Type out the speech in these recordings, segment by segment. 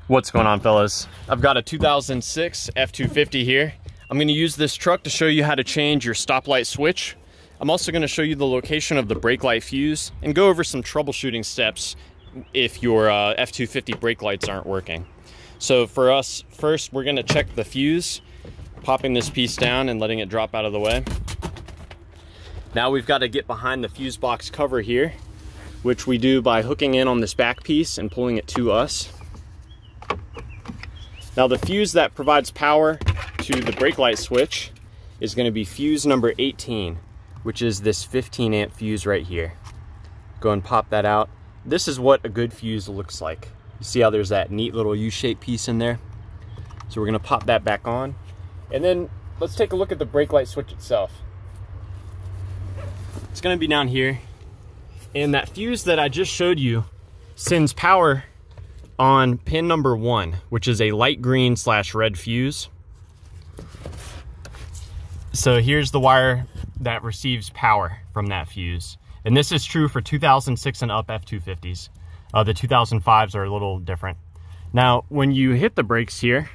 What's going on, fellas? I've got a 2006 F250 here. I'm going to use this truck to show you how to change your stoplight switch. I'm also going to show you the location of the brake light fuse and go over some troubleshooting steps if your F250 brake lights aren't working. So for us, first we're going to check the fuse, popping this piece down and letting it drop out of the way. Now we've got to get behind the fuse box cover here, which we do by hooking in on this back piece and pulling it to us. Now the fuse that provides power to the brake light switch is going to be fuse number 18, which is this 15 amp fuse right here. Go and pop that out. This is what a good fuse looks like. You see how there's that neat little U-shaped piece in there? So we're going to pop that back on. And then let's take a look at the brake light switch itself. It's going to be down here. And that fuse that I just showed you sends power on pin number 1, which is a light green / red fuse. So here's the wire that receives power from that fuse. And this is true for 2006 and up F250s. The 2005s are a little different. Now, when you hit the brakes here,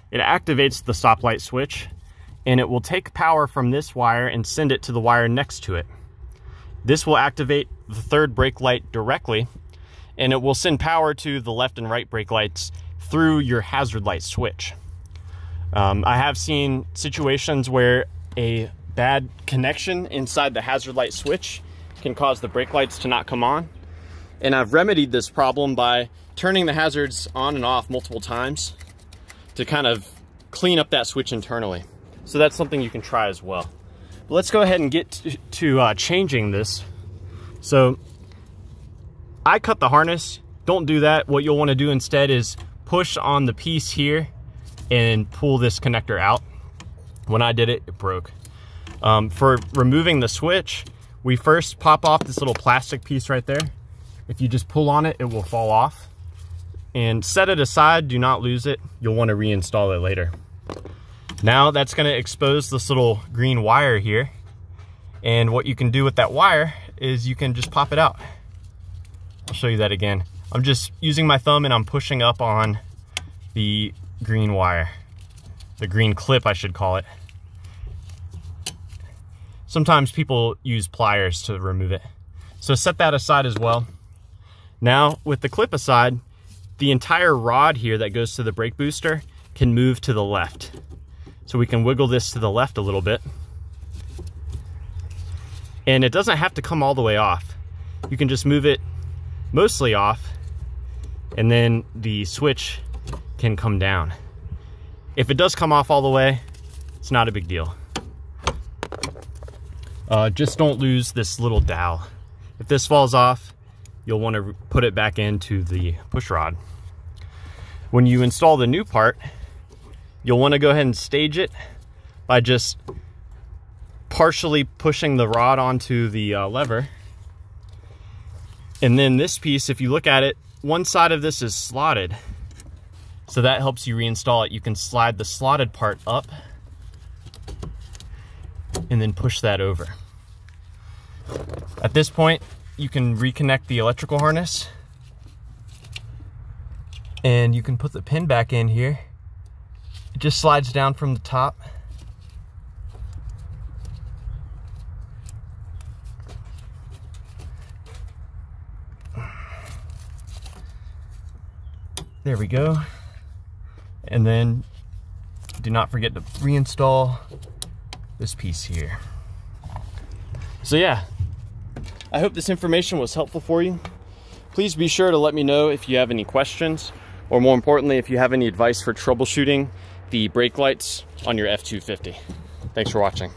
it activates the stoplight switch, and it will take power from this wire and send it to the wire next to it. This will activate the third brake light directly, and it will send power to the left and right brake lights through your hazard light switch. I have seen situations where a bad connection inside the hazard light switch can cause the brake lights to not come on. And I've remedied this problem by turning the hazards on and off multiple times to kind of clean up that switch internally. So that's something you can try as well. But let's go ahead and get to changing this. So I cut the harness. Don't do that. What you'll want to do instead is push on the piece here and pull this connector out. When I did it, it broke. For removing the switch, we first pop off this little plastic piece right there. If you just pull on it, it will fall off. And set it aside, do not lose it. You'll want to reinstall it later. Now that's going to expose this little green wire here. And what you can do with that wire is you can just pop it out. I'll show you that again. I'm just using my thumb and I'm pushing up on the green wire. The green clip, I should call it. Sometimes people use pliers to remove it. So set that aside as well. Now, with the clip aside, the entire rod here that goes to the brake booster can move to the left. So we can wiggle this to the left a little bit. And it doesn't have to come all the way off. You can just move it mostly off, and then the switch can come down. If it does come off all the way, it's not a big deal. Just don't lose this little dowel. If this falls off, you'll want to put it back into the push rod. When you install the new part, you'll want to go ahead and stage it by just partially pushing the rod onto the lever. And then this piece, if you look at it, one side of this is slotted. So that helps you reinstall it. You can slide the slotted part up and then push that over. At this point, you can reconnect the electrical harness and you can put the pin back in here. It just slides down from the top. There we go. And then do not forget to reinstall this piece here. So yeah, I hope this information was helpful for you. Please be sure to let me know if you have any questions, or more importantly, if you have any advice for troubleshooting the brake lights on your F250. Thanks for watching.